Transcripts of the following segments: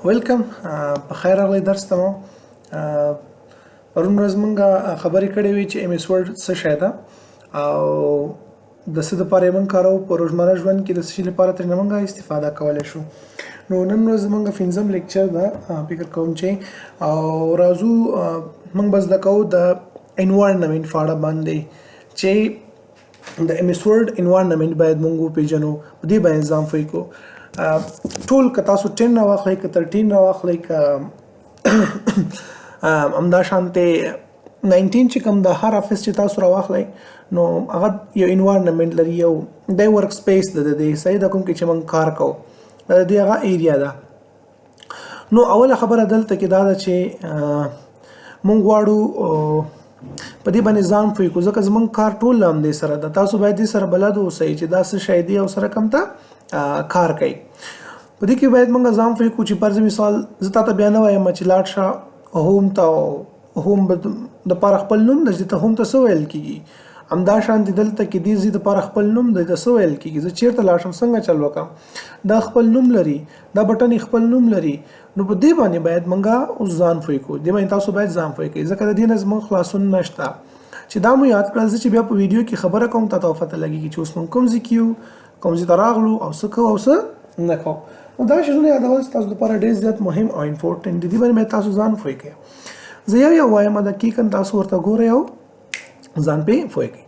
ویلکم په خیر راغلی درس ته مو پرون ورځ مونږ خبرې کړې وې چې ایم ایس ورډ څه شی ده او د څه دپاره یې مونږ کاروو په روزمره ژوند کې د څه شي لپاره ترېنه مونږ استفاده کولی شو. نو نن ورځ زمونږ 15م لیکچر ده، فکر کوم چې او راځو مونږ به زده کوو د انوایرنمنټ په اړه باندې چې د ایم ایس ورډ انوایرنمنټ باید مونږ وپېژنو، په دې باندې ځان پوه کړو. ټول که تاسو 10 راواخلئ که 13 راواخلئ که همدا شانتې 19 چې کوم د هر افس چې تاسو راواخلئ نو هغه یو انوایرنمنټ لري، یو د ورک سپیس د دې صحیح د کوم کې چې موږ کار کوو د دې هغه ایریا ده. نو اوله خبره دلته کې دا ده چې موږ غواړو په دې باندې ځان پوه کړو ځکه زموږ کار ټول له همدې سره ده. تاسو باید دې سره بلد اوسئ چې دا څه شی دی او سره کوم ته کار کوي. په دې کې باید موږ ځان پوه کړو چې فرض مثال زه تاته بیا نه وایم چې لاړ شه هوم ته، هوم دپاره خپل نوم دی چې ته هوم ته څه ویل کېږي، همدا شانتې دلته کې دې ځای دپاره خپل نوم دی ته څه ویل کېږي. زه چېرته لاړ شم څنګه چل وکړم، دا خپل نوم لري، دا بټن خپل نوم لري. نو په دې باندې باید موږ اوس ځان پوه کړو، دې باندې تاسو باید ځان پوه کړئ ځکه د دې نه زموږ خلاصون نشته. چې دا مو یاد کړل چې بیا په ویډیو کې خبره کوم ته پته لګېږي چې اوس موږ کوم ځای کې یو، کوم ځای ته راغلو او څه کوو او څه نه کوو. نو دا شیزونه یادول تاسو لپاره ډېر زیات مهم او امپورټنټ دي، دې باندې باید تاسو ځان پوه کړئ. زه یو وایم دقیقاً تاسو ورته ګورئ او ځان پې پوه کړئ.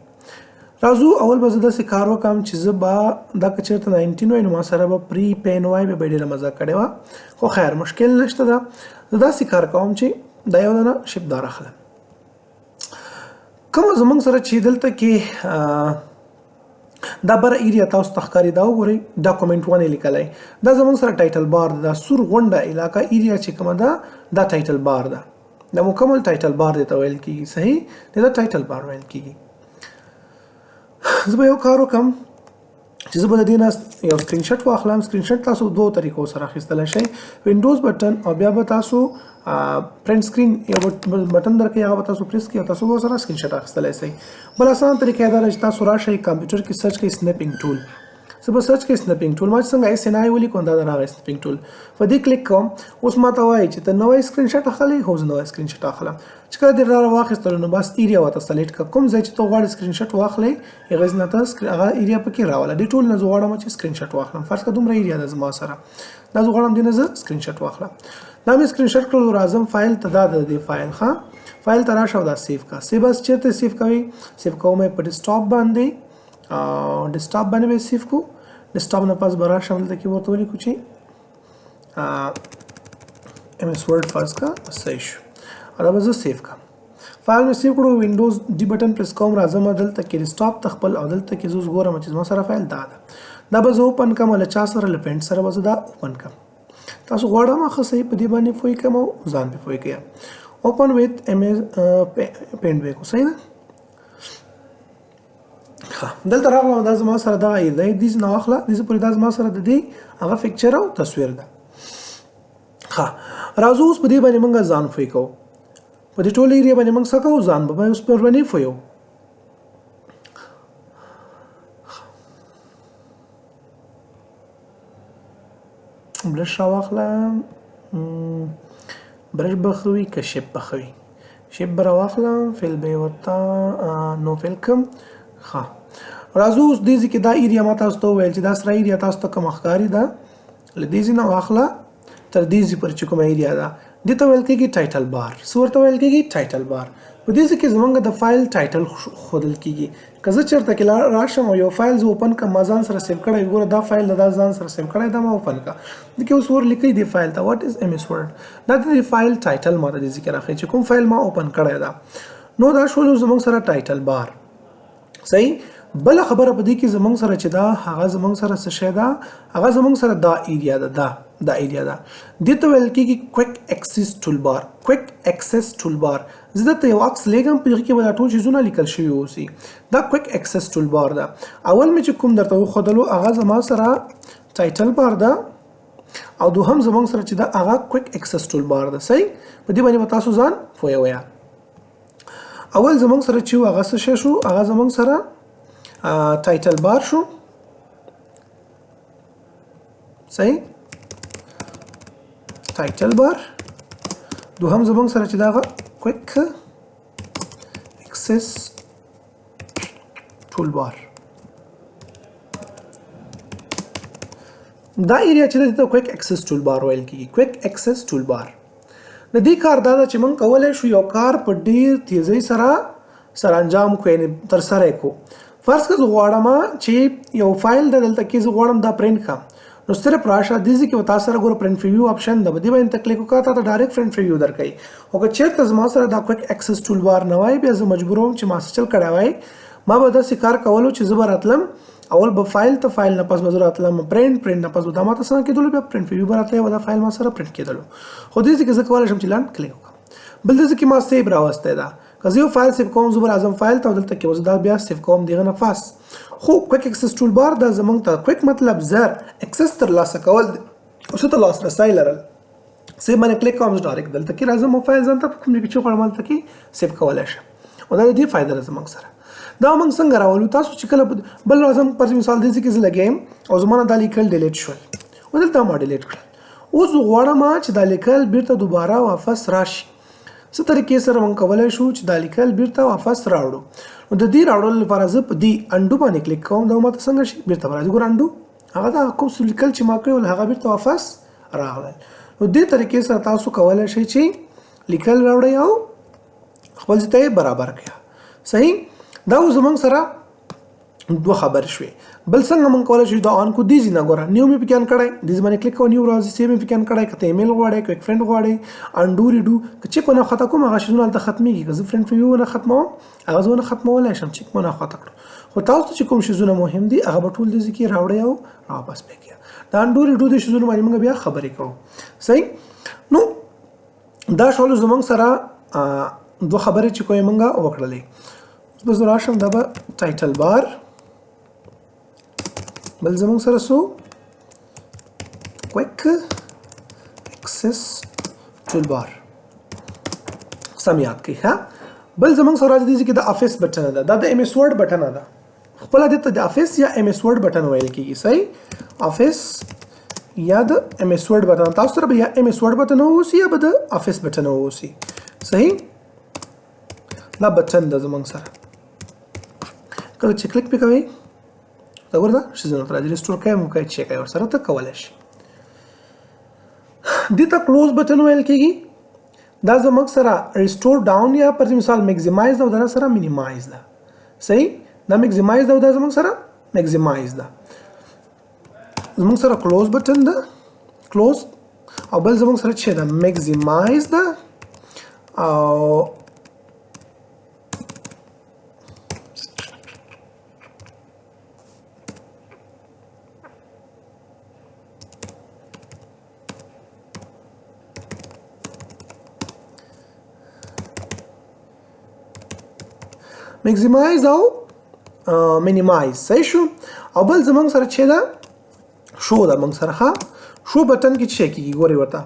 راځو اول به زه داسې کار وکړم چې زه به دا که چېرته 19 وای نو ما سره به پري پین وای بیا به ډېره مزه کړې وه، خو خیر مشکل نشته ده. زه داسې کار کوم چې دا یو دانه شپدار اخلم. کومه زموږ سره چې دلته کې دا بره ایریا تاسو ته ښکاري دا وګورئ، ډاکومنټ 1 لیکلی، دا زموږ سره ټایټل بار ده. دا سور غونډه علاقه ایریا چې کومه ده دا ټایټل بار ده، دا مکمل ټایټل بار دی ته ویل کېږي، صحیح دی دا ټایټل بار ویل کېږي. زه به یو کار وکړم چې زه به د دې نه یو سکرین شاټ واخلم. سکرین شاټ تاسو دوه طریقو سره اخیستلی شئ، وینډوز بټن او بیا به تاسو پرنټ سکرین یو بټن درکې هغه به تاسو پریس کړئ او تاسو به سره سکرین شاټ اخیستلی شئ. بل اسانه طریقه دا ده چې تاسو راشئ کمپیوټر کې سرچ کړئ سنیپینګ ټول. زه به سرچ کړئ سنیپینګ ټول، ما چې څنګه ایس ان آی ولیکم دا د هغه سنیپینګ ټول په دې کلیک کوم. اوس ما ته وایي چې ته نوی سکرین شاټ اخلئ، هو زه نوی سکرین شاټ اخلم. چې کله دې را واخیستلو نو بس ایریا ورته سلیکټ کړه، کوم ځای چې ته غواړې سکرین شاټ واخلئ هغه ځای نه ته هغه ایریا پکې راوله. دې ټول نه زه غواړم چې سکرین شاټ واخلم، فرض کړه دومره ایریا ده زما سره، دا زه غواړم دې نه زه سکرین شاټ واخلم. دا مې سکرین شاټ کړلو، راځم فایل ته، دا د دې فایل فایل ته راشه او دا سیف کړه. سیف بس چېرته سیف کوئ؟ سیف کوم په ډیسکټاپ باندې، ډیسکټاپ باندې به سیف کو. ډیسکټاپ نه پاس به راشم دلته کې ورته ولیکو چې ایم ایس ورډ فرض کړه، صحیح شو. دا به زه سیف کړم. فایل مې سیف کړو، وینډوز ډي بټن پریس کوم، راځم دلته کې ډیسکټاپ ته خپل او دلته کې زه اوس ګورم چې زما سره فایل دا ده. دا به زه اوپن کړم له چا سره؟ له پینټ سره به زه دا اوپن کړم. تاسو غواړم ښه صحیح په دې باندې پوه کړم او ځان پې پوه کړم. اوپن ویت ایم ایس پینټ به کو، صحیح ده. دلته راغلم، دا زما سره دغه دی، دې نه واخله، دې پورې دا زما سره د دې هغه پکچر او تصویر ده. راځو اوس په دې باندې موږ ځان پوه کوو، په دې ټول ایریا باندې موږ څه کوو؟ ځان به اوس پر باندې پوهیو. برش راواخلم، برش به ښه وي که شیپ به ښه وي؟ شیپ به راواخلم، فیل به یې ورته نو فیل کړم. راځو اوس دې ځای کې دا ایریا ما تاسو ته وویل چې دا سره ایریا تاسو ته کومه ښکاري ده، له دې ځای نه واخله تر دې ځای پورې چې کومه ایریا ده دې ته ویل کېږي ټایټل بار. څه ورته ویل کېږي؟ ټایټل بار. په دې ځای کې زموږ د فایل ټایټل ښودل کېږي. که زه چېرته کې راشم او یو فایل زه اوپن کړم، ما ځان سره سیو کړی، ګوره دا فایل دا ځان سره سیو کړی دا ما اوپن کړه. دې کې اوس ورلیکئ دې فایل ته واټ از ایم ایس ورډ، دا د دې فایل ټایټل ما ته دې ځای کې راښیي چې کوم فایل ما اوپن کړی ده. نو دا شول زموږ سره ټایټل بار، صحیح. بل خبره په دې کې زموږ سره چې دا هغه زموږ سره څه شی ده، هغه زموږ سره دا ایریا ده، دا ایریا ده. دې ته ویل کېږي کویک اکسس ټول بار. کویک اکسس ټول بار، زه دلته یو عکس لیږم، په هغې کې به دا ټول چیزونه لیکل شوي اوسي. دا کویک اکسس ټول بار ده. اول مې چې کوم درته وښودلو هغه زما سره ټایټل بار ده او دوهم زموږ سره چې دا هغه کویک اکسس ټول بار ده، صحیح. په دې باندې به تاسو ځان پوهوئ. اول زموږ سره چې هغه څه شی شو، هغه زموږ سره ټایټل بار شو، صحیح. ټایټل بار. دوهم زمونږ سره چې دغه کویک اکسس ټول بار. دا ایریا چې د کویک اکسس ټول بار ویل کیږي. کویک اکسس ټول بار د دې کار دا چې موږ کولای شو یو کار په ډیر تیزی سره انجام کو یعنی تر سره کو. فرض کړه غواړم چې یو فایل د دلته کې غواړم دا پرینټ کړم نو صرف راشه د دې کې وتا سره ګور پرینټ پریویو آپشن د بده باندې کلیک وکړه ته ډایرکټ پرینټ پریویو درکې. او که چیرته زما سره دا کویک اکسس ټول بار نه وای بیا زه مجبوروم چې ما سچل کړه وای ما به دا کار کولو چې زبر اتلم اول به فایل ته فایل نه پس به اتلم پرینټ نه پس دا ماته څنګه کېدل بیا پرینټ پریویو براتله و دا فایل ما سره پرینټ کېدل. خو دې کې زه کولای شم چې لاند کلیک وکړم. بل دې کې ما سیو راوسته دا که زه یو فایل سیو کوم زبر اعظم فایل ته دلته کې وزدا بیا سیو کوم دیغه نفس. خو کویک اکسس ټول بار دا زمونږ ته کویک مطلب زر اکسس تر لاسه کول او څه ته لاسرسی لرل. سیو باندې کلیک کوم ډایرکټ دلته کې راځم فایل ځان ته کوم کې چې غواړم ته کې سیو کولای شم. او دا دې فائدہ زمونږ سره دا موږ څنګه راولو تاسو چې کله بل راځم پر مثال دې کې زه لګیم او زمونه د لیکل ډیلیټ شول او دلته ما ډیلیټ کړل. اوس غواړم چې د لیکل بیرته دوباره واپس راشي. څه طریقې سره موږ کولای شو چې د لیکل بیرته واپس راوړو. نو د دې راوړل لپاره زه په دې انډو باندې کلیک کوم دا ماته څنګه شي بیرته راځي ګور انډو هغه دا کوم لیکل چې ما کړل هغه بیرته واپس راغلل. نو دې طریقې سره تاسو کولای شئ چې لیکل راوړئ او خپل ځای برابر کړئ. صحیح دا زمونږ سره دوه خبر شوي. بل څنګه موږ کولای شو دا ان کو دیزی نه ګوره نیو می پکان کړای د باندې کلیک او نیو راځي سیو می پکان کړای کته ایمیل غواړي کویک فرند غواړي انډو ریډو چې کو نه خطا کوم هغه شنو ته ختميږي که زه فرند فیو نه ختمو هغه زونه ختمولای شم چې کو نه خطا کړو. خو تاسو چې کوم شیزونه مهم دي هغه ټول د ذکر راوړی او واپس پکې دا انډو ریډو د شیزونه باندې موږ بیا خبرې کوو. صحیح نو دا شول زمونږ سره دوه خبرې چې کوی موږ وکړلې. بس راشم دا به ټایټل بار بل زمونږ سره سو کویک اکسس ټول بار سم یاد کړئ ها. بل زمونږ سره راځي چې د افیس بټن ده دا د ام اس ورډ بټن ده خپل د افیس یا ام اس ورډ بټن ویل کیږي. صحیح افیس یا د ام اس ورډ بټن تاسو سره به یا ام اس ورډ بټن اوسي یا به د افیس بټن اوسي. صحیح دا بټن د زمونږ سره کله چې کلیک وکوي دا ورته شیزونه راځي ریسټور کوي مو کوي چیک کوي سره ته کولای شي. دته کلوز بټن ویل کیږي دا زموږ سره ریسټور ډاون یا پر مثال میکسیمایز او دا سره مینیمایز ده. صحیح دا میکسیمایز دا زموږ سره میکسیمایز ده زموږ سره کلوز بټن ده کلوز او بل زموږ سره چې ده میکسیمایز ده او میکسیمایز او مینیمایز. صحیح شو. او بل زمونږ سره چې دا شو دا موږ سره ها شو بټن کې چې کیږي ګوري ورته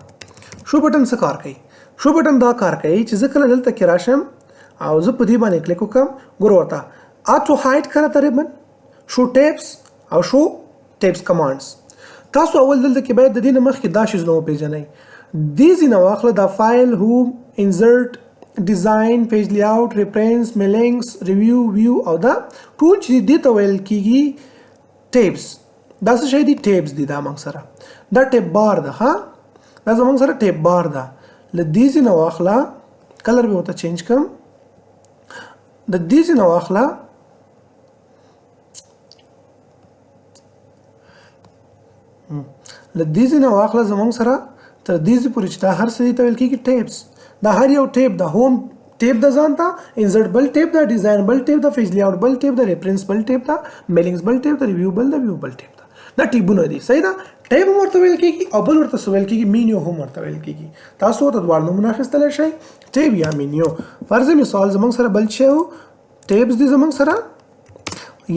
شو بټن څه کار کوي. شو بټن دا کار کوي چې ځکه دلته کې راشم او زه په دې باندې کلیک وکم ګور ورته اټو هایډ کړه تقریبا شو ټیپس او شو ټیپس کمانډز. تاسو اول دلته کې باید د دې مخکې دا شی زنو پیژنئ دې ځینه واخله دا فایل هوم انسرت ډیزاین پیج لیاوټ ریفرنس میلینګز ریویو ویو او دا ټول چې دې ته ویل کیږي ټیپس. دا څه شی دي ټیپس دي دا موږ سره دا ټیپ بار ده ها دا زموږ سره ټیپ بار ده. ل دې ځینه واخله کلر به وته چینج کوم د دې ځینه واخله ل دې ځینه واخله زموږ سره تر دې پورې چې دا هر څه ته ویل کیږي ټیپس. دا هر یو ټیپ د هوم ټیپ د ځان ته انسرت بل ټیپ د ډیزاین بل ټیپ د پیج لیاوټ بل ټیپ د ریفرنس بل ټیپ د میلینګز بل ټیپ د ریویو بل د ویو بل ټیپ دا ټیپونه دي. صحیح ده ټیپ ورته ویل کیږي او بل ورته ویل کیږي مینیو هم ورته ویل کیږي. تاسو ته دوه نمونه اخیستلی شئ ټیپ یا مینیو. فرض مثال زمونږ سره بل شی ټیپس دي زمونږ سره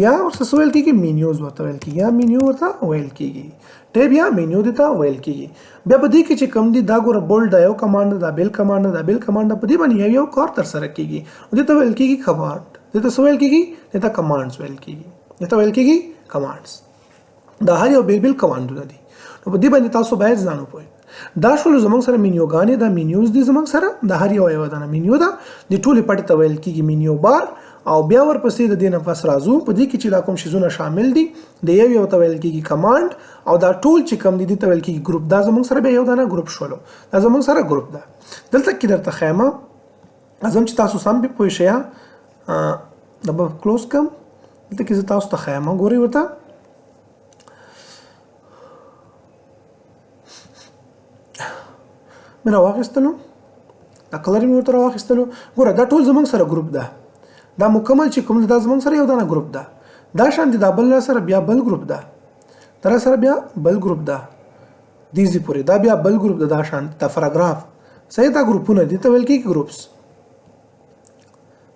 یا ورته ویل کیږي مینیوز ورته ویل کیږي یا مینیو ورته ویل کیږي ټیپ یا مینیو دته ویل کیږي. بیا په دې کې چې کم دي دا ګوره بولډ یو کمانډ دا بیل کمانډ دا بیل کمانډ په دې باندې یو کار تر سره کیږي دته ویل کیږي کمانډ دته ویل کیږي دته کمانډز ویل کیږي دته ویل کیږي کمانډز. دا هر یو بیل کمانډونه دي نو په دې باندې تاسو باید ځان وپوهئ. دا شول زمونږ سره مینیوګانې دا مینیوز دي زمونږ سره د هر یو دانه مینیو ده د ټولې پټې ته ویل کېږي مینیو بار او بیا ورپسې د دې نه پس راځو په دې کې چې دا کوم شیزونه شامل دي د یو ته ویل کېږي کمانډ او دا ټول چې کوم دي ته ویل کېږي ګروپ دا زمونږ سره بیا یو دانه ګروپ شولو دا زمونږ سره ګروپ ده دلته کې درته خیمه ازم چې تاسو سم به پوه شئ دا به کلوز کم دلته کې تاسو ته خیمه ګوري ورته مې راواخیستلو دا کلر مې ورته راواخیستلو ګوره دا ټول زمونږ سره ګروپ ده دا مکمل چې کوم دا زمونږ سره یو دانه ګروپ ده دا شان دي دا بل سره بیا بل ګروپ ده تر سره بیا بل ګروپ ده دیزي پوری دا بیا بل ګروپ ده دا شان دا پاراګراف صحیح دا ګروپونه دي ته ویل کېږي ګروپس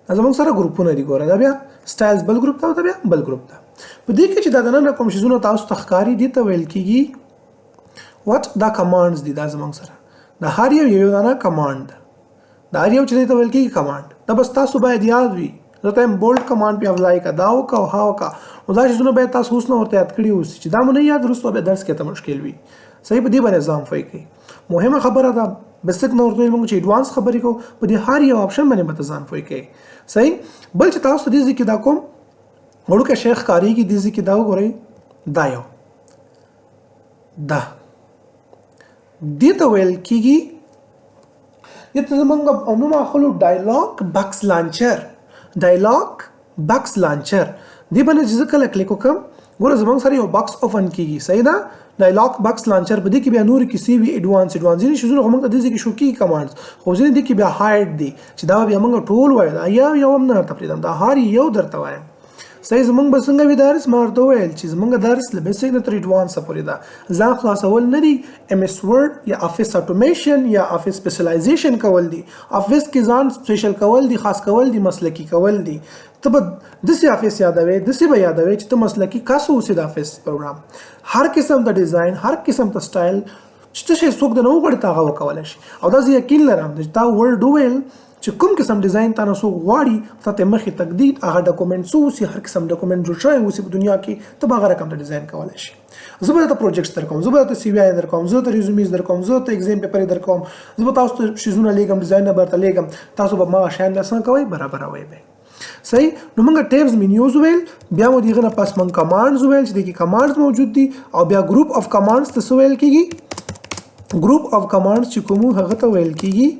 دا زمونږ سره ګروپونه دي ګوره دا بیا سټایلز بل ګروپ ده او دا بیا بل ګروپ ده په دې کې چې دا دنه کوم شیزونه تاسو تخکاری دي ته ویل کېږي وات دا کمانډز دي دا زمونږ سره دا هر یو دانه کمانډ دا هر یو چې ته ویل کېږي کمانډ دا بس تاسو باید یاد وي زه ته بولډ کمانډ په اپلای کا دا وکا او ها وکا او دا شیزونه باید تاسو اوس نو ورته یاد کړی اوس چې دا مونږ یاد رسو به درس کې ته مشکل وي صحیح په دې باندې ځام فای کوي مهمه خبره ده بسک نو ورته موږ چې ایڈوانس خبرې کو په دې هر یو اپشن باندې متزان فای کوي صحیح بل چې تاسو دې ځکه دا کوم وړوکه شیخ کاری کې دې ځکه دا وګورئ دا یو دا دې ته ویل کېږي دې ته زمونږ نوم اخلو ډایلاګ بکس لانچر ډایلاګ بکس لانچر دې باندې چې کله کلیک وکم ګوره زمونږ سره یو باکس اوپن کیږي صحیح ده ډایلاګ بکس لانچر په دې کې بیا نور کسی وی ایڈوانس ځینې شیزونه موږ د دې کې شو کی کمانډز خو ځینې دې کې بیا هایډ دي چې دا بیا موږ ټول وایو دا یو هم نه تفریدم دا هر یو درته وایم صحیح زمونږ به څنګه وي درس مارته ویل چې زمونږ درس له بیسیک نه تر ایډوانس پورې ده ځان خلاصول نه دي ام اس ورډ یا افیس اټومیشن یا افیس سپیشلایزیشن کول دي افیس کې ځان سپیشل کول دي خاص کول دي مسلکی کول دي ته به داسې افیس یادوي داسې به یادوي چې ته مسلکی کاسو اوسې د افیس پروګرام هر قسم د ډیزاین هر قسم د سټایل چې څه څوک د نو غوړ تا غو کولای شي او دا زه یقین لرم چې تا ورډ ویل چې کوم قسم ډیزاین تاسو غواړي ته مخې تقدید هغه ډاکومېنټ سوسي هر قسم ډاکومېنټ جوړ شوی اوسې په دنیا کې ته به هغه رقم ډیزاین کولای شي زه به ته پروجیکټس درکوم زه به ته سی وی آی درکوم زه ته ریزومیز درکوم زه ته ایگزام پیپر درکوم زه به تاسو ته شیزونه لیږم ډیزاین نه برته لیږم تاسو به ما شاین لسان کوي برابر وای به صحیح نو موږ ټیبز مینیوز ویل بیا مو دیغه نه پس موږ کمانډز ویل چې د کې کمانډز موجود دي او بیا ګروپ اف کمانډز ته ویل کیږي ګروپ اف کمانډز چې کوم هغه ته ویل کیږي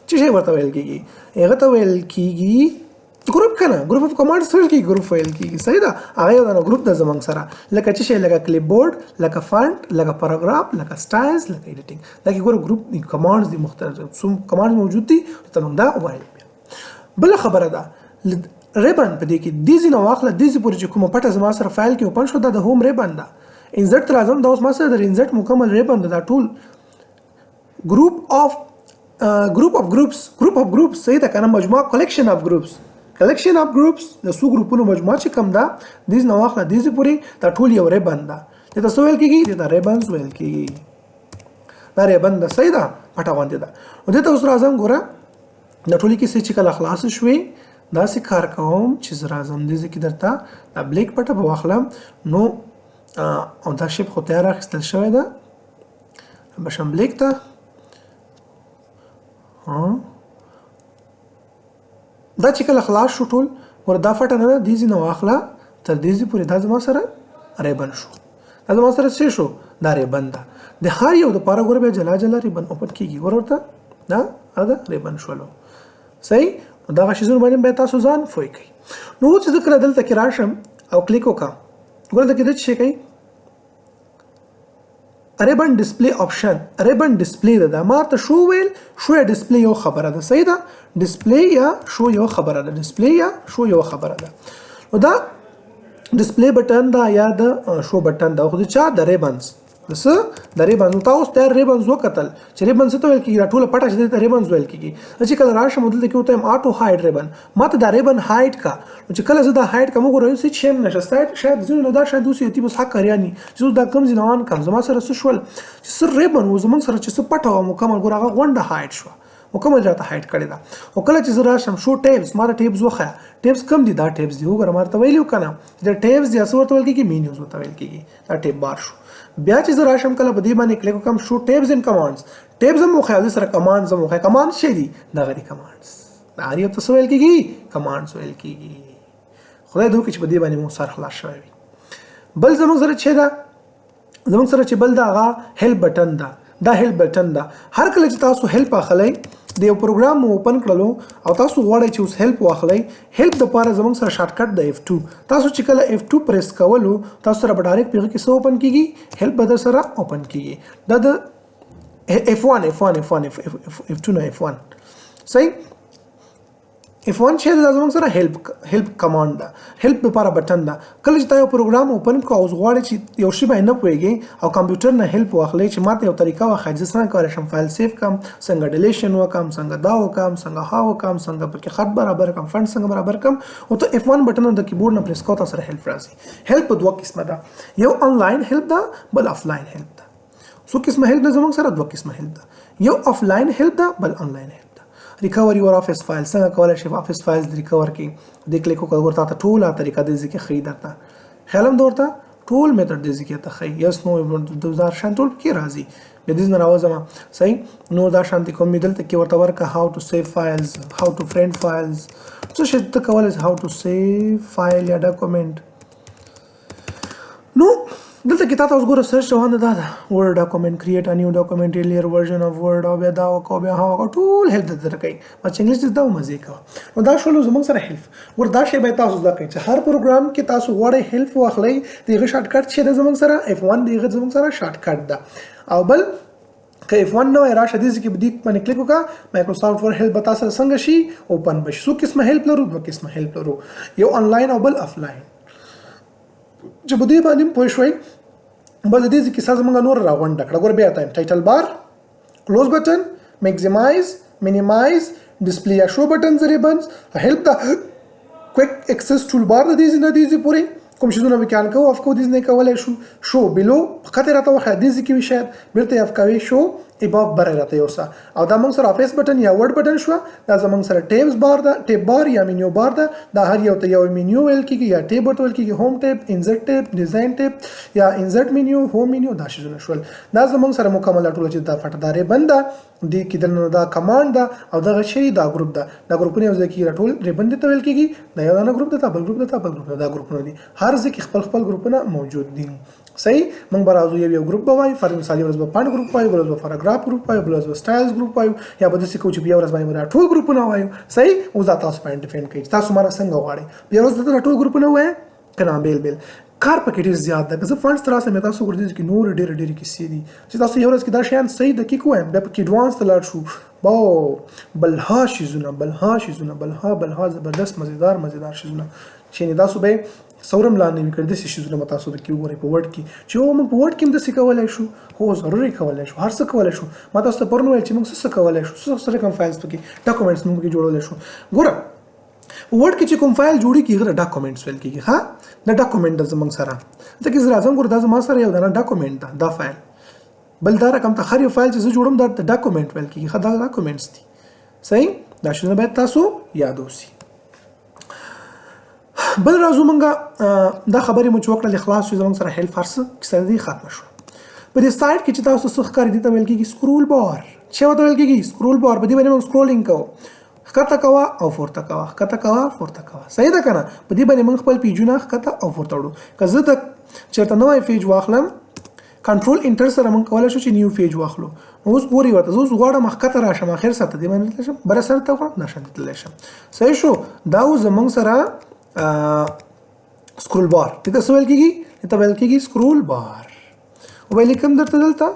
چې شی ورته ویل کیږي هغه ته ویل کیږي ګروپ کنه ګروپ اف کمانډز ویل کیږي ګروپ ویل کیږي صحیح ده هغه یو ګروپ د زمنګ سره لکه چې شی لکه کلیپ بورډ لکه فونټ لکه پاراګراف لکه سټایلز لکه ایډیټینګ دا کې ګوره ګروپ دی کمانډز دي مختلف څوم کمانډز موجود دي ته موږ دا وایو بل خبره ده ریبن په دې کې دیزی نو واخله دیزی پورې چې کومه پټه زما سره فایل کې اوپن شو دا د هوم ریبن ده انزرټ تر اعظم دا اوس ما سره د انزرټ مکمل ریبن دا ټول ګروپ اف ګروپس صحیح ده کنه مجموعه کلیکشن اف ګروپس د څو ګروپونو مجموعه چې کوم ده دیز نو واخله دیزی پورې دا ټول یو ریبن ده دا څه ویل کېږي دا ریبنز ویل کېږي دا ریبن ده صحیح ده پټه باندې ده او دته اوس راځم ګوره د ټولي کې چې کله خلاص شوي دا سې کار کوم چې زه راځم دې ځکه درته دا بلیک پټه به واخلم نو او دا شیپ خو تیار اخیستل شوی ده بشم بلیک ته دا چې کله خلاص شو ټول ور دا فټه نه دې ځنه واخله تر دې پورې دا زما سره ریبن شو دا زما سره څه شو دا ریبن ده د هر یو د پاره ګور به جلا ریبن اوپن کیږي ورته دا ریبن شولو صحیح دا غشیزونه باندې به تاسو ځان فوي کوي نو چې ذکر دلته کې راشم او کلیک وکم ګوره دا کې د څه کوي ریبن ډسپلی آپشن ریبن ډسپلی دا ماته شو ویل شو ډسپلی یو خبره ده صحیح ده ډسپلی یا شو یو خبره ده ډسپلی یا شو یو خبره ده نو دا ډسپلی بټن دا یا د شو بټن دا خو د چا د ریبنز څه د ریبنز تاسو ته ریبنز وکتل چې ریبنز ته ویل کیږي ټول پټه چې د ریبنز ویل کیږي چې کله راشه مودل کې وته اټو هاید ریبن ماته دا ریبن هاید کا چې کله زه دا هاید کوم غوړم چې شیم نشه شاید زونه دا شاید دوی تی بس حق کاریانی چې دا کم زینوان کم زما سره څه شول چې سر ریبن و زمون سره چې څه پټه و مکمل ګور هغه غونډه هاید شو کومه راته هایټ کړی دا او کله چې زه راشم شو ټیبس ما ته ټیبس وخه ټیبس کم دي دا ټیبس دی وګوره مارته ویلو کنه دا ټیبس دی اسو ورته ویل کیږي مینیوز ورته ویل کیږي دا ټیب بار شو بیا چې زه راشم کله په دې باندې کلیک وکم شو ټیبس ان کمانډز ټیبس هم خو سره کمانډز هم خو کمانډ شي دي دا غری کمانډز دا اړ یو څه ویل کیږي کمانډز ویل کیږي خدای دوی چې په دې باندې مو سر خلاص شوی بل زموږ سره چې دا زموږ سره چې بل دا هغه هیلپ بټن دا هیلپ بټن دا هر کله چې تاسو هیلپ اخلئ د یو پروګرام اوپن کړلو او تاسو غواړئ چې اوس هیلپ واخلئ هیلپ د پاره زموږ سره شارټ کټ د F2 تاسو چې کله F2 پریس کولو تاسو سره ډایرکټ پیغه کې څه اوپن کیږي هیلپ به سره اوپن کیږي دا د F1 F2 نه F1 صحیح F1 چې دا زموږ سره هیلپ کمانډ ده هیلپ لپاره بټن ده کله چې تاسو پروګرام اوپن کړئ او غواړئ چې یو شی باندې نه پوهیږئ او کمپیوټر نه هیلپ واخلئ چې ماته یو طریقه واخلئ چې څنګه کولای شم فایل سیو کم څنګه ډیلیشن وکم څنګه دا وکم څنګه ها وکم څنګه پکې خط برابر کم فونټ څنګه برابر کم او ته F1 بټن د کیبورډ نه پریس کوو تاسو سره هیلپ راځي هیلپ دوه قسمه ده یو آنلاین هیلپ ده بل آفلاین هیلپ ده څو قسمه هیلپ ده زموږ سره دوه قسمه هیلپ ده یو آفلاین هیلپ ده بل آنلاین هیلپ ریکوري اور افیس فایل څنګه کولای شي افیس فایلز ریکور کړي د کلیک وکړه ورته ټول طریقه د ذکر خې درته خیالم دورته ټول میتھډ د ذکر ته خې یس نو 2000 شان ټول کې راځي به دې نه راوځم صحیح نو دا شانتي کوم میدل ته کې ورته ورکه هاو ټو سیو فایلز هاو ټو فرند فایلز څه شي ته کولای هاو ټو سیو فایل یا ډاکومنت نو دلته کې تاسو وګورئ سرچ روان ده ورډ ډاکومنت کریټ ا نیو ډاکومنت لیئر ورژن اف ورډ او بیا دا او بیا هاو ټول هیلپ درکې په انګلیش دا مزه کا نو دا شول زموږ سره هیلپ ور دا شی به تاسو دا کوي چې هر پروګرام کې تاسو غواړئ هیلپ واخلئ دغه شارټ کټ چې زموږ سره F1 دغه زموږ سره شارټ کټ ده او بل که F1 نو راشه دې کې بدیک باندې کلیک وکړه مایکروسافټ ور هیلپ تاسو سره څنګه شي اوپن بشي څو قسمه هیلپ لرو دوه قسمه هیلپ لرو یو آنلاین او بل آفلاین چې بده باندې پوه شوي بل دې کې ساز موږ نور راغونډ کړه ګور بیا تایم ټایټل بار کلوز بٹن میکسیمایز مینیمایز ډسپلی یا شو بٹنز ریبنز هیلپ دا کویک ایکسس ټول بار د دې نه دې پوری کوم شي زونه وکړ کو اف کو دې نه کولای شو بلو خطر راته وخه دې کې وي شاید بیرته اف کوي شو اباب بر راته یوسا او دا موږ سره افیس بٹن یا ورډ بٹن شو دا زموږ سره ټیبس بار دا ټیب بار یا مینیو بار دا هر یو ته یو مینیو ویل کیږي یا ټیب ورته ویل کیږي هوم ټیب انسرټ ټیب ډیزاین ټیب یا انسرټ مینیو هوم مینیو دا شي زونه شول دا زموږ سره مکمل ټول چې دا فټدارې بنده دې کې دنه دا کمانډ دا او دا شی دا ګروپ دا ګروپونه یو ځکه ټول ریبند ته ویل کیږي دا یو نه ګروپ دا بل ګروپ دا بل ګروپ دا ګروپونه دي هر ځکه خپل ګروپونه موجود دي صحیح موږ برازو یو ګروپ بوای فار مثال یو ورځ په پاند ګروپ وایو بل ورځ په پاراګراف ګروپ وایو بل ورځ په سټایلز ګروپ وایو یا به د سکو چې یو ورځ باندې ټول ګروپونه وایو صحیح او ذات تاسو باندې ډیفاین کوي تاسو ماره څنګه غواړئ یو ورځ د ټول ګروپونه وایي کنه بیل کار پکې ډیر زیات ده که زه فانډز تر اوسه مې تاسو ورته کې نور ډیر کیسې دي چې تاسو یو ورځ کې دا شیان صحیح دقیق وایم بیا پکې ایڈوانس ته لاړ شو بلها زبردست مزیدار شیزونه چې نه تاسو به سورم لاندې وکړ د شیزونه تاسو د کیو غوري په ورډ کې چې موږ په ورډ کې د څه کولای شو هو ضروري کولای شو هر څه کولای شو ما تاسو ته پرنو ویل چې موږ څه کولای شو څه کوم فایلز پکې ډاکومنټس موږ کې جوړولای شو ګوره ورډ کې چې کوم فایل جوړی کیږي ډاکومنټس ویل کیږي ها دا ډاکومنټ د زمنګ سره ته کې زراعظم ګور دا زما سره یو دا ډاکومنټ دا فایل بل دا رقم ته هر یو فایل چې زه جوړم دا ډاکومنټ ویل کیږي دا ډاکومنټس دي صحیح دا شنو باید تاسو یاد اوسئ بل راځو مونږه دا خبرې مو چوکړه اخلاص شو زموږ سره هیلپ فرص کیسه دي ختم شو په دې سایت کې چې تاسو څه ښکار دي ته ویل کیږي سکرول بار چې وته ویل کیږي سکرول بار په دې باندې موږ سکرولینګ کوو ښکته کوه او پورته کوه ښکته کوه پورته کوه صحیح ده کنه په دې باندې موږ خپل پیجونه ښکته او پورته وړو که زه د چېرته نوی پیج واخلم کنټرول انټر سره موږ کولی شو چې نیو پیج واخلو اوس ګورئ ورته زه اوس غواړم ښکته راشم اخر سره ته دې باندې تللی شم بره سر ته وکړم دا شانتې تللی شم صحیح شو دا اوس زموږ سره سکرول بار دې ته څه ویل کېږي دې ته ویل کېږي سکرول بار ویل کوم درته دلته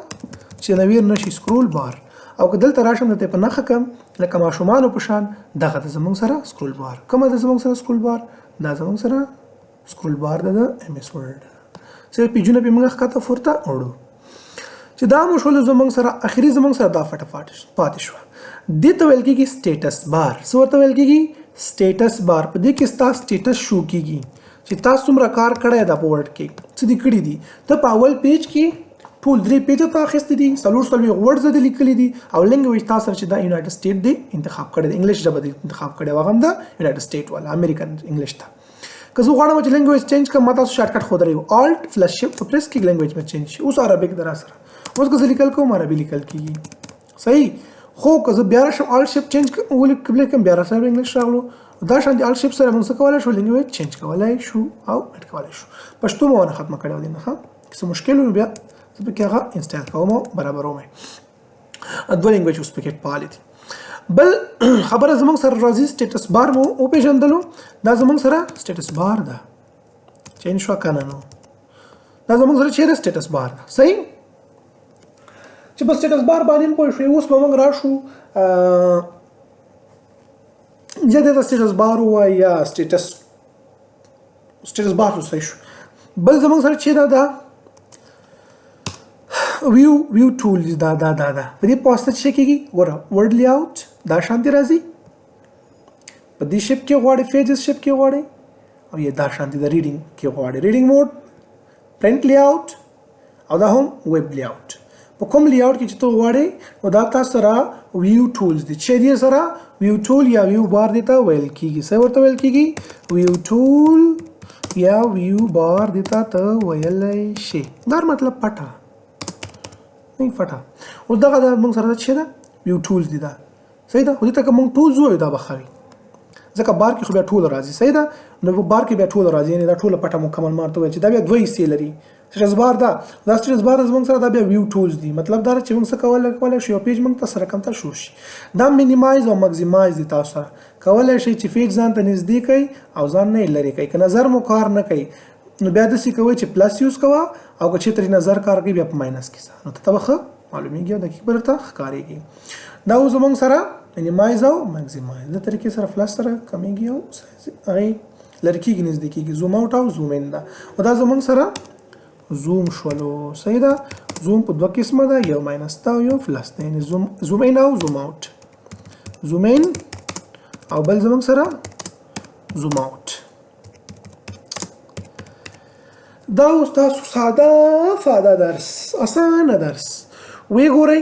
چې نویر نشي سکرول بار او که دلته راشم د په نخښه کم لکه ماشومانو په شان دغه د زموږ سره سکرول بار کومه د زموږ سره سکرول بار دا زموږ سره سکرول بار د ایم اس ورډ چې پیجونه په موږ ښکته پورته وړو چې دا مو شول زموږ سره اخري زموږ سره دا پاتې شو دې ته ویل کېږي سټیټس بار څه ورته ویل کېږي سټیټس بار په دې کې ستاسو سټیټس شو کېږي چې تاسو څومره کار کړی دا په ورډ کې څه دې کړي دي ته په اول پیج کې ټول 3 پیجه ته اخیستي دي 4 ورډز د لیکلي دي او لینګویج تاسو چې د یونایټډ سټیټ دی انتخاب کړی د انګلیش ژبه دی انتخاب کړی هغه هم د یونایټډ سټیټ ولا امریکن انګلیش ته که زه غواړم چې لینګویج چینج کړم ما تاسو شارټ کټ خو درې الټ فلش شیفټ په پریس کې لینګویج مې چینج شي اوس عربیک در سره اوس که زه لیکل کوم عربي لیکل کیږي صحیح خو که زه بیا راشم الټ شیفټ چینج کوم بیا راشم انګلیش راغلو دا شان دي الټ شیفټ سره موږ څه کولای شو لینګویج چینج کولای شو او اډ کولای شو پښتو مو نه ختمه کړو دي نه ها څه مشکل بیا زه پکې هغه انسټال کوم برابروم دوه لینګویج اوس پکې پالې دي بل خبره زموږ سره راځي سټیټس بار مو او پیژندلو دا زموږ سره سټیټس بار ده چینج شو کنه نو دا زموږ سره چیرې سټیټس بار ده صحیح چې په سټیټس بار باندې پوه شو اوس به موږ راشو یا د سټیټس بار یا سټیټس بار صحیح شو بل زموږ سره چیرې ده ویو ټول دا په دې پوسټ چې کېږي ګوره ورډ لیاوټ دا شانتي راځي په دې شیپ کې غواړي پیجز شیپ کې غواړي او یا دا شانتي د ریډینګ کې غواړي ریډینګ موډ پرنٹ لیاوټ او دا هم ویب لیاوټ په کوم لیاوټ کې چې ته غواړي او دا تاسو سره ویو ټولز دي چې دې سره ویو ټول یا ویو بار دي ته ویل کېږي څه ورته ویل کېږي ویو ټول یا ویو بار دي ته ویلای شي دا مطلب پټه فټه اوس دغه د موږ سره څه ده ویو ټولز دي دا صحیح ده خو دې ته که موږ ټولز وایو دا به ښه وي ځکه بار کې خو بیا ټول راځي صحیح ده نو په بار کې بیا ټول راځي یعنې دا ټوله پټه مکمل مارته وایي چې دا بیا دوه حصې لري سټیټس بار دا سټیټس بار زموږ سره دا بیا ویو ټولز دي مطلب دا چې موږ څه کولی شو یو پیج موږ ته سره کمته شو شي دا مینیمایز او مکزیمایز دي تاسو سره کولی شئ چې پیج ځان ته نږدې کوي او ځان نه یې لرې کوي که نظر مو کار نه کوي نو بیا داسې کوئ چې پلس یوز کوه او که چېرته نظر کار کوي بیا په ماینس کې ځه نو ته به ښه معلومیږي او دقیق به درته ښکارېږي دا اوس زموږ سره مینیمایز او مکزیمایز د طریقې سره فلس سره کمیږي او هغې لرې کېږي نږدې کېږي زوم آوټ او زوم ان ده او دا زموږ سره زوم شولو صحیح ده زوم په دوه قسمه ده یو ماینس ده او یو پلس ده یعنې زوم ان او زوم آوټ زوم ان او بل زموږ سره زوم آوټ دا اوس تاسو ساده درس اسانه درس وی ګورئ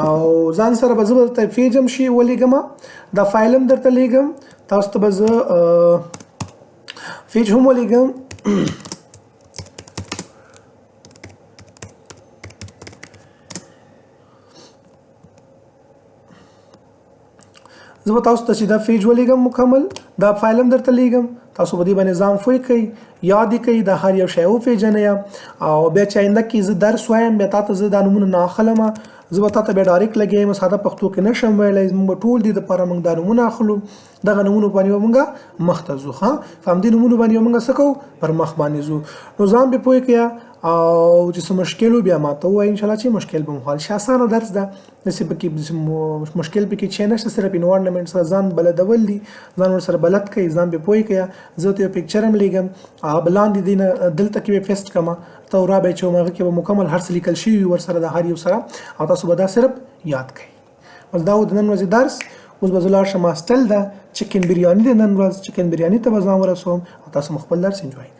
او ځان سره به زه درته پیج هم شي ولیږم دا فایل هم درته لیږم تاسو ته به زه پیج هم ولیږم زه به تاسو ته چې دا پیج ولیږم مکمل دا فایل هم درته لیږم تاسو په دې باندې ځان پوه کړئ یاد یې کړئ د هر یو شی وپېژنئ او بیا چې آینده کې زه درس وایم بیا تا ته زه دا نومونه نه اخلم زه به تا ته بیا ډایرکټ لګیم ساده پښتو کې نشم ویلی موږ به ټول دې دپاره موږ دا نومونه اخلو دغه نومونو باندې به موږ مخ ته ځو ښه په همدې نومونو باندې به موږ څه کوو پر مخ باندې ځو نو ځان پې پوه کړه او چې څه مشکل و بیا ماته ووایي انشاءالله چې مشکل به مو حل شي اسانه درس ده داسې پکې مشکل پکې چې نشته صرف انوایرنمنټ سره ځان بلدول دي ځان ورسره بلد کړئ ځان پې پوه کړه زه ته یو پکچر هم لیږم لاندې دې نه دلته کې به پیسټ کړم ته رابه چې هغه کې به مکمل هر څه لیکل شوي ورسره د هر یو سره او تاسو به دا صرف یاد کړئ بس دا و د نن ورځې درس اوس به زه لاړ شم هاسټل ده چکن بریاني د نن ورځ چکن بریاني ته به ځان ورسوم او تاسو خپل درس انجوای